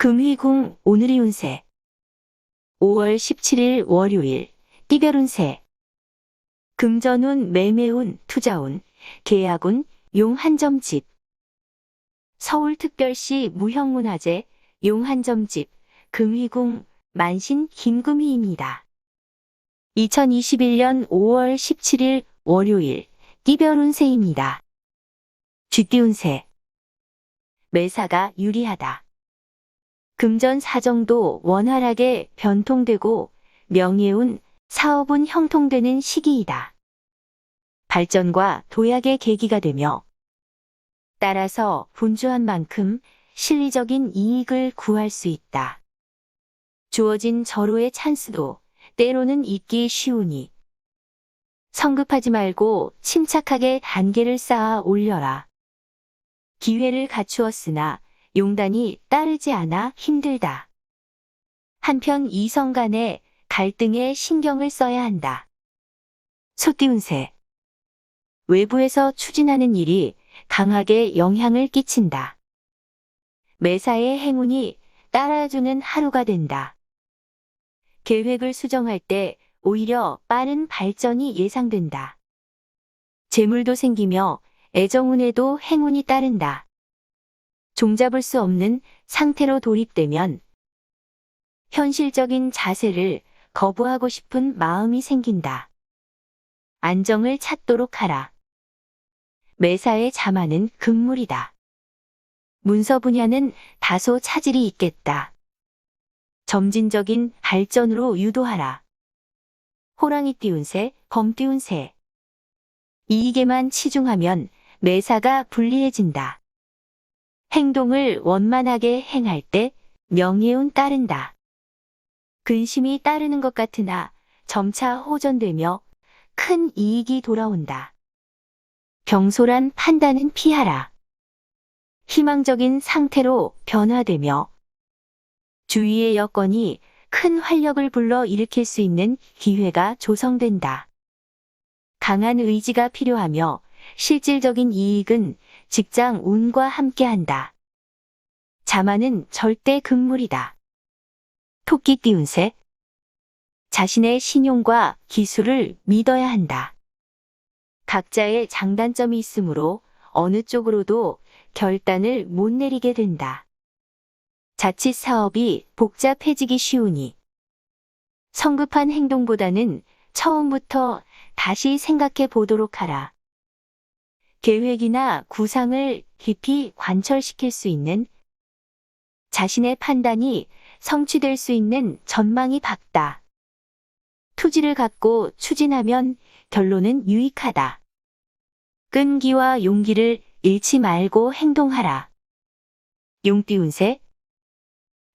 금희궁 오늘의 운세 5월 17일 월요일 띠별운세 금전운, 매매운, 투자운, 계약운, 용한점집 서울특별시 무형문화재 용한점집 금희궁 만신 김금희입니다. 2021년 5월 17일 월요일 띠별운세입니다. 쥐띠운세 매사가 유리하다. 금전 사정도 원활하게 변통되고 명예운, 사업은 형통되는 시기이다. 발전과 도약의 계기가 되며 따라서 분주한 만큼 실리적인 이익을 구할 수 있다. 주어진 절호의 찬스도 때로는 있기 쉬우니 성급하지 말고 침착하게 단계를 쌓아 올려라. 기회를 갖추었으나 용단이 따르지 않아 힘들다. 한편 이성 간의 갈등에 신경을 써야 한다. 소띠운세 외부에서 추진하는 일이 강하게 영향을 끼친다. 매사의 행운이 따라주는 하루가 된다. 계획을 수정할 때 오히려 빠른 발전이 예상된다. 재물도 생기며 애정운에도 행운이 따른다. 종잡을 수 없는 상태로 돌입되면 현실적인 자세를 거부하고 싶은 마음이 생긴다. 안정을 찾도록 하라. 매사에 자만은 금물이다. 문서 분야는 다소 차질이 있겠다. 점진적인 발전으로 유도하라. 호랑이띠 운세, 범띠 운세 이익에만 치중하면 매사가 불리해진다. 행동을 원만하게 행할 때 명예운 따른다. 근심이 따르는 것 같으나 점차 호전되며 큰 이익이 돌아온다. 경솔한 판단은 피하라. 희망적인 상태로 변화되며 주위의 여건이 큰 활력을 불러 일으킬 수 있는 기회가 조성된다. 강한 의지가 필요하며 실질적인 이익은 직장 운과 함께한다. 자만은 절대 금물이다. 토끼띠 운세 자신의 신용과 기술을 믿어야 한다. 각자의 장단점이 있으므로 어느 쪽으로도 결단을 못 내리게 된다. 자칫 사업이 복잡해지기 쉬우니 성급한 행동보다는 처음부터 다시 생각해 보도록 하라. 계획이나 구상을 깊이 관철시킬 수 있는 자신의 판단이 성취될 수 있는 전망이 밝다. 투지를 갖고 추진하면 결론은 유익하다. 끈기와 용기를 잃지 말고 행동하라. 용띠 운세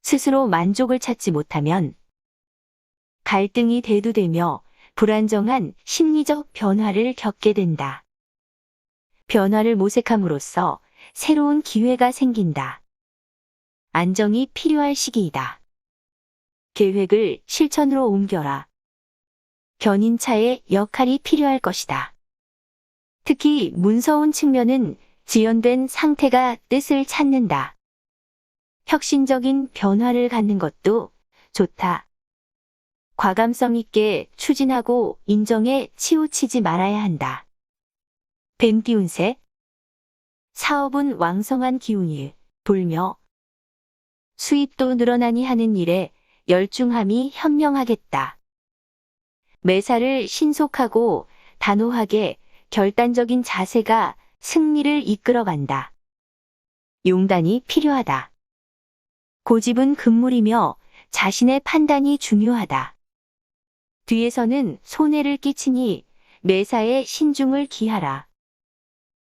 스스로 만족을 찾지 못하면 갈등이 대두되며 불안정한 심리적 변화를 겪게 된다. 변화를 모색함으로써 새로운 기회가 생긴다. 안정이 필요할 시기이다. 계획을 실천으로 옮겨라. 견인차의 역할이 필요할 것이다. 특히 문서운 측면은 지연된 상태가 뜻을 찾는다. 혁신적인 변화를 갖는 것도 좋다. 과감성 있게 추진하고 인정에 치우치지 말아야 한다. 뱀띠 운세 사업은 왕성한 기운이 돌며 수입도 늘어나니 하는 일에 열중함이 현명하겠다. 매사를 신속하고 단호하게 결단적인 자세가 승리를 이끌어간다. 용단이 필요하다. 고집은 금물이며 자신의 판단이 중요하다. 뒤에서는 손해를 끼치니 매사에 신중을 기하라.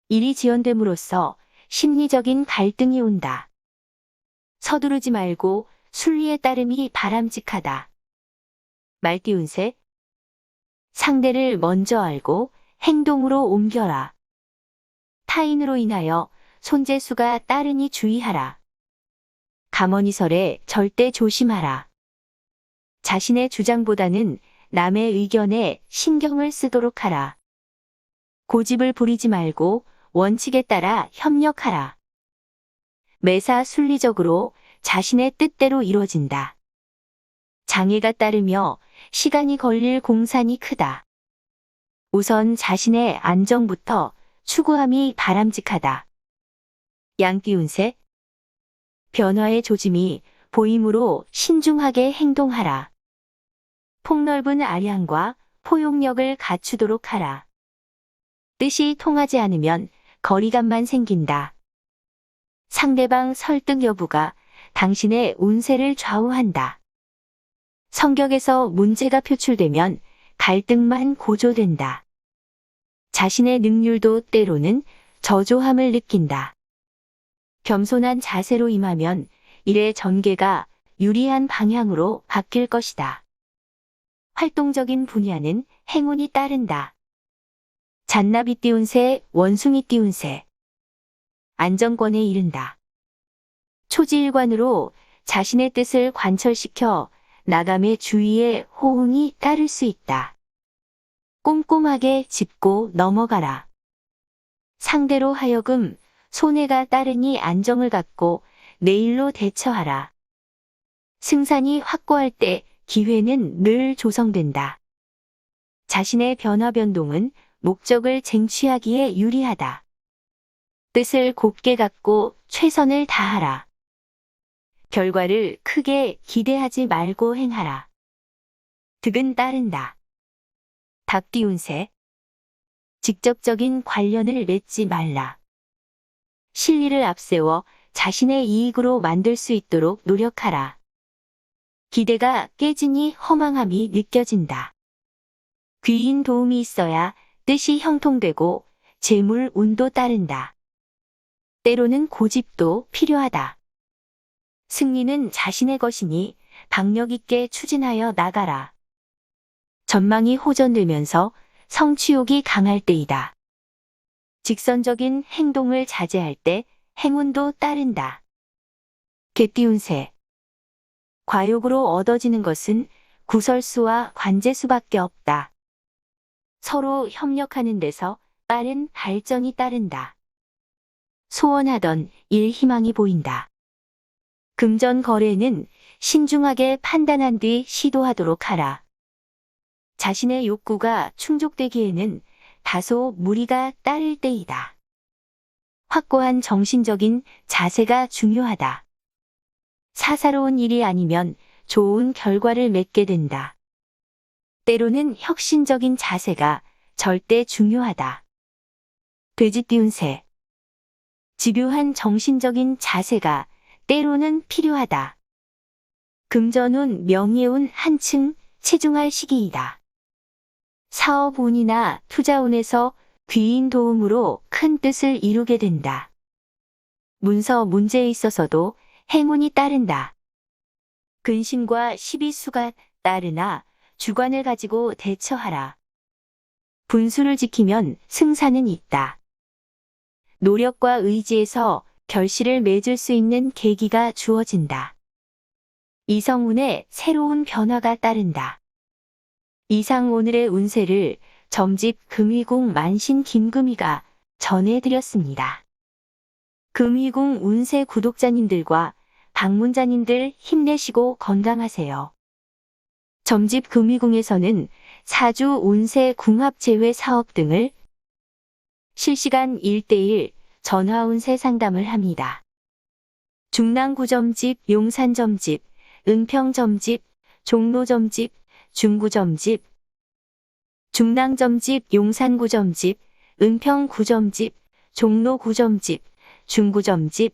일이 지연됨으로써 심리적인 갈등이 온다. 서두르지 말고 순리에 따름이 바람직하다. 말띠 운세 상대를 먼저 알고 행동으로 옮겨라. 타인으로 인하여 손재수가 따르니 주의하라. 감언이설에 절대 조심하라. 자신의 주장보다는 남의 의견에 신경을 쓰도록 하라. 고집을 부리지 말고 원칙에 따라 협력하라. 매사 순리적으로 자신의 뜻대로 이루어진다. 장애가 따르며 시간이 걸릴 공산이 크다. 우선 자신의 안정부터 추구함이 바람직하다. 양띠운세. 변화의 조짐이 보임으로 신중하게 행동하라. 폭넓은 아량과 포용력을 갖추도록 하라. 뜻이 통하지 않으면 거리감만 생긴다. 상대방 설득 여부가 당신의 운세를 좌우한다. 성격에서 문제가 표출되면 갈등만 고조된다. 자신의 능률도 때로는 저조함을 느낀다. 겸손한 자세로 임하면 일의 전개가 유리한 방향으로 바뀔 것이다. 활동적인 분야는 행운이 따른다. 잔나비 운세, 원숭이 운세. 안정권에 이른다. 초지일관으로 자신의 뜻을 관철시켜 나감의 주위에 호응이 따를 수 있다. 꼼꼼하게 짚고 넘어가라. 상대로 하여금 손해가 따르니 안정을 갖고 내일로 대처하라. 승산이 확고할 때 기회는 늘 조성된다. 자신의 변화 변동은 목적을 쟁취하기에 유리하다. 뜻을 곱게 갖고 최선을 다하라. 결과를 크게 기대하지 말고 행하라. 득은 따른다. 닭띠운세. 직접적인 관련을 맺지 말라. 실리를 앞세워 자신의 이익으로 만들 수 있도록 노력하라. 기대가 깨지니 허망함이 느껴진다. 귀인 도움이 있어야 뜻이 형통되고 재물 운도 따른다. 때로는 고집도 필요하다. 승리는 자신의 것이니 박력 있게 추진하여 나가라. 전망이 호전되면서 성취욕이 강할 때이다. 직선적인 행동을 자제할 때 행운도 따른다. 개띠운세. 과욕으로 얻어지는 것은 구설수와 관제수밖에 없다. 서로 협력하는 데서 빠른 발전이 따른다. 소원하던 일 희망이 보인다. 금전 거래는 신중하게 판단한 뒤 시도하도록 하라. 자신의 욕구가 충족되기에는 다소 무리가 따를 때이다. 확고한 정신적인 자세가 중요하다. 사사로운 일이 아니면 좋은 결과를 맺게 된다. 때로는 혁신적인 자세가 절대 중요하다. 돼지띠운세. 집요한 정신적인 자세가 때로는 필요하다. 금전운, 명예운 한층 치중할 시기이다. 사업운이나 투자운에서 귀인 도움으로 큰 뜻을 이루게 된다. 문서 문제에 있어서도 행운이 따른다. 근심과 시비수가 따르나 주관을 가지고 대처하라. 분수를 지키면 승산은 있다. 노력과 의지에서 결실을 맺을 수 있는 계기가 주어진다. 이성운에 새로운 변화가 따른다. 이상 오늘의 운세를 점집 금위궁 만신 김금희가 전해드렸습니다. 금위궁 운세 구독자님들과 방문자님들 힘내시고 건강하세요. 점집 금위궁에서는 사주 운세 궁합 제외 사업 등을 실시간 1:1 전화 운세 상담을 합니다. 중랑구점집, 용산점집, 은평점집, 종로점집, 중구점집, 중랑점집, 용산구점집, 은평구점집, 종로구점집, 중구점집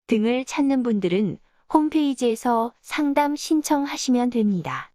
등을 찾는 분들은 홈페이지에서 상담 신청하시면 됩니다.